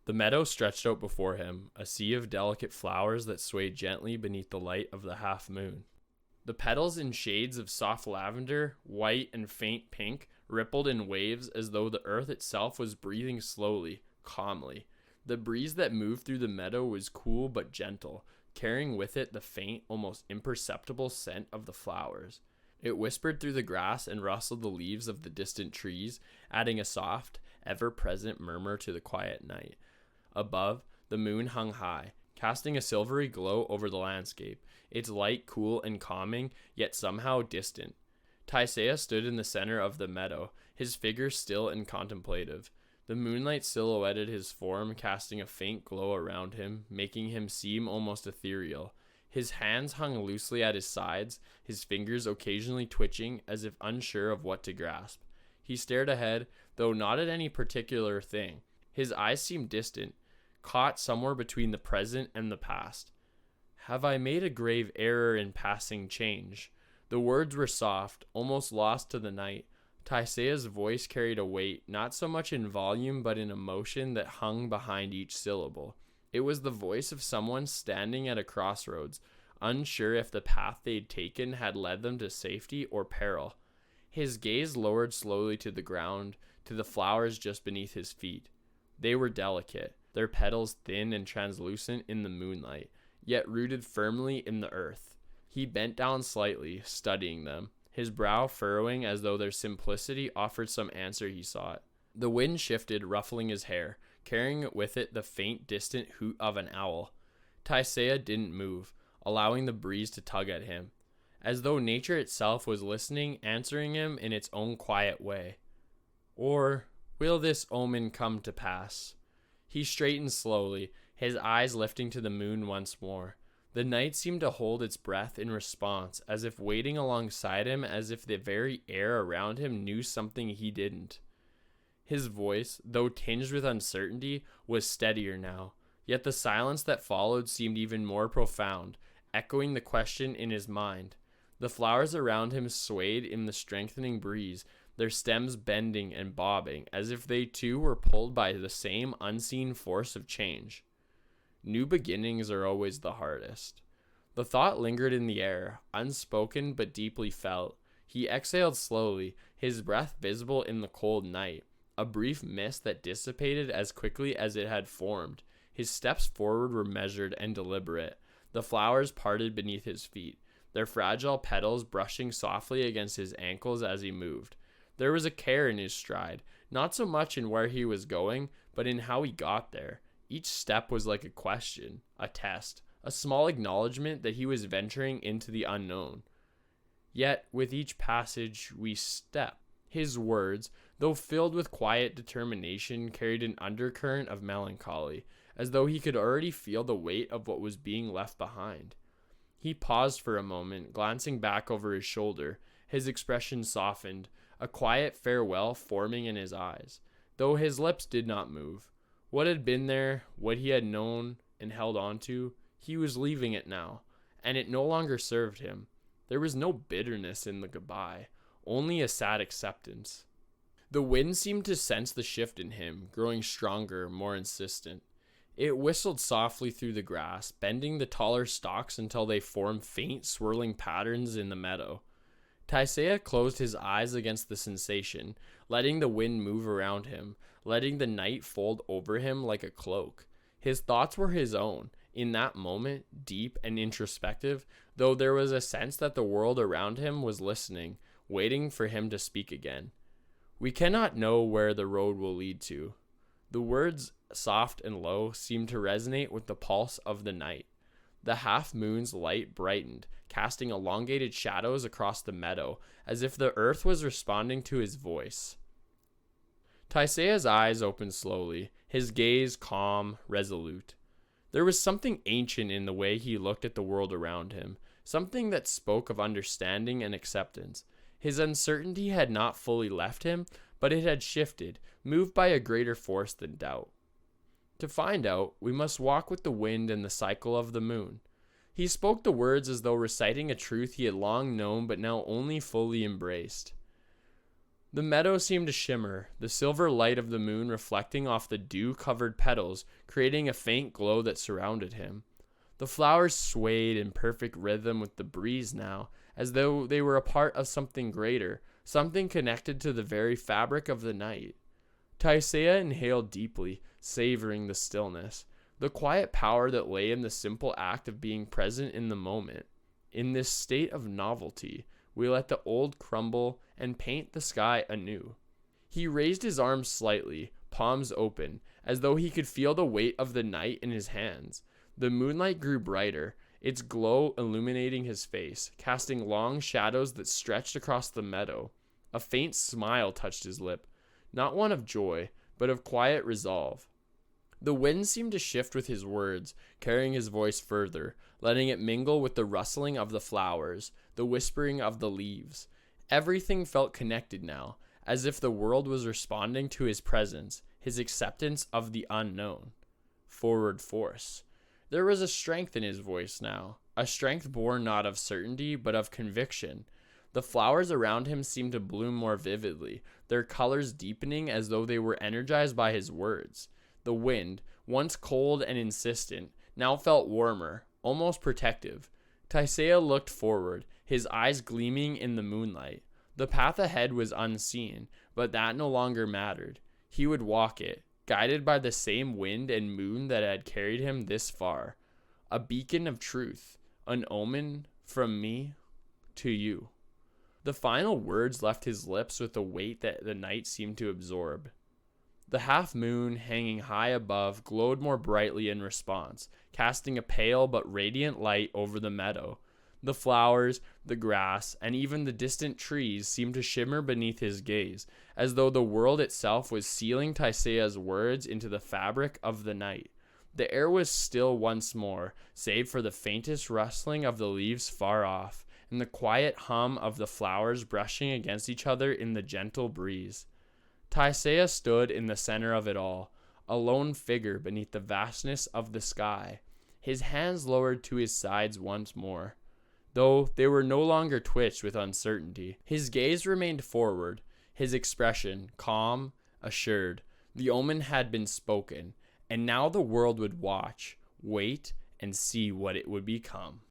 The meadow stretched out before him, a sea of delicate flowers that swayed gently beneath the light of the half moon. The petals in shades of soft lavender, white, and faint pink rippled in waves as though the earth itself was breathing slowly, calmly. The breeze that moved through the meadow was cool but gentle, carrying with it the faint, almost imperceptible scent of the flowers. It whispered through the grass and rustled the leaves of the distant trees, adding a soft, ever-present murmur to the quiet night. Above, the moon hung high, casting a silvery glow over the landscape, its light cool and calming, yet somehow distant. Taisea stood in the center of the meadow, his figure still and contemplative. The moonlight silhouetted his form, casting a faint glow around him, making him seem almost ethereal. His hands hung loosely at his sides, his fingers occasionally twitching as if unsure of what to grasp. He stared ahead, though not at any particular thing. His eyes seemed distant, caught somewhere between the present and the past. "Have I made a grave error in passing change?" The words were soft, almost lost to the night. Taisea's voice carried a weight, not so much in volume but in emotion that hung behind each syllable. It was the voice of someone standing at a crossroads, unsure if the path they'd taken had led them to safety or peril. His gaze lowered slowly to the ground, to the flowers just beneath his feet. They were delicate, their petals thin and translucent in the moonlight, yet rooted firmly in the earth. He bent down slightly, studying them, his brow furrowing as though their simplicity offered some answer he sought. The wind shifted, ruffling his hair, carrying with it the faint, distant hoot of an owl. Taisea didn't move, allowing the breeze to tug at him, as though nature itself was listening, answering him in its own quiet way. Or will this omen come to pass? He straightened slowly, his eyes lifting to the moon once more. The night seemed to hold its breath in response, as if waiting alongside him, as if the very air around him knew something he didn't. His voice, though tinged with uncertainty, was steadier now, yet the silence that followed seemed even more profound, echoing the question in his mind. The flowers around him swayed in the strengthening breeze, their stems bending and bobbing, as if they too were pulled by the same unseen force of change. New beginnings are always the hardest. The thought lingered in the air, unspoken but deeply felt. He exhaled slowly, his breath visible in the cold night, a brief mist that dissipated as quickly as it had formed. His steps forward were measured and deliberate. The flowers parted beneath his feet, their fragile petals brushing softly against his ankles as he moved. There was a care in his stride, not so much in where he was going, but in how he got there. Each step was like a question, a test, a small acknowledgement that he was venturing into the unknown. Yet, with each passage, we step. His words, though filled with quiet determination, carried an undercurrent of melancholy, as though he could already feel the weight of what was being left behind. He paused for a moment, glancing back over his shoulder, his expression softened, a quiet farewell forming in his eyes, though his lips did not move. What had been there, what he had known and held on to, he was leaving it now, and it no longer served him. There was no bitterness in the goodbye, only a sad acceptance. The wind seemed to sense the shift in him, growing stronger, more insistent. It whistled softly through the grass, bending the taller stalks until they formed faint, swirling patterns in the meadow. Taisea closed his eyes against the sensation, letting the wind move around him, letting the night fold over him like a cloak. His thoughts were his own, in that moment, deep and introspective, though there was a sense that the world around him was listening, waiting for him to speak again. We cannot know where the road will lead to. The words, soft and low, seemed to resonate with the pulse of the night. The half-moon's light brightened, casting elongated shadows across the meadow, as if the earth was responding to his voice. Taisea's eyes opened slowly, his gaze calm, resolute. There was something ancient in the way he looked at the world around him, something that spoke of understanding and acceptance. His uncertainty had not fully left him, but it had shifted, moved by a greater force than doubt. To find out, we must walk with the wind and the cycle of the moon. He spoke the words as though reciting a truth he had long known but now only fully embraced. The meadow seemed to shimmer, the silver light of the moon reflecting off the dew-covered petals, creating a faint glow that surrounded him. The flowers swayed in perfect rhythm with the breeze now, as though they were a part of something greater, something connected to the very fabric of the night. Taisea inhaled deeply, savoring the stillness, the quiet power that lay in the simple act of being present in the moment. In this state of novelty, we let the old crumble and paint the sky anew. He raised his arms slightly, palms open, as though he could feel the weight of the night in his hands. The moonlight grew brighter, its glow illuminating his face, casting long shadows that stretched across the meadow. A faint smile touched his lip, not one of joy, but of quiet resolve. The wind seemed to shift with his words, carrying his voice further, letting it mingle with the rustling of the flowers, the whispering of the leaves. Everything felt connected now, as if the world was responding to his presence, his acceptance of the unknown. Forward force. There was a strength in his voice now, a strength born not of certainty, but of conviction. The flowers around him seemed to bloom more vividly, their colors deepening as though they were energized by his words. The wind, once cold and insistent, now felt warmer, almost protective. Taisea looked forward, his eyes gleaming in the moonlight. The path ahead was unseen, but that no longer mattered. He would walk it, guided by the same wind and moon that had carried him this far. A beacon of truth, an omen from me to you. The final words left his lips with a weight that the night seemed to absorb. The half moon, hanging high above, glowed more brightly in response, casting a pale but radiant light over the meadow. The flowers, the grass, and even the distant trees seemed to shimmer beneath his gaze, as though the world itself was sealing Taisea's words into the fabric of the night. The air was still once more, save for the faintest rustling of the leaves far off, and the quiet hum of the flowers brushing against each other in the gentle breeze. Taisea stood in the center of it all, a lone figure beneath the vastness of the sky, his hands lowered to his sides once more. Though they were no longer twitched with uncertainty, his gaze remained forward, his expression calm, assured. The omen had been spoken, and now the world would watch, wait, and see what it would become.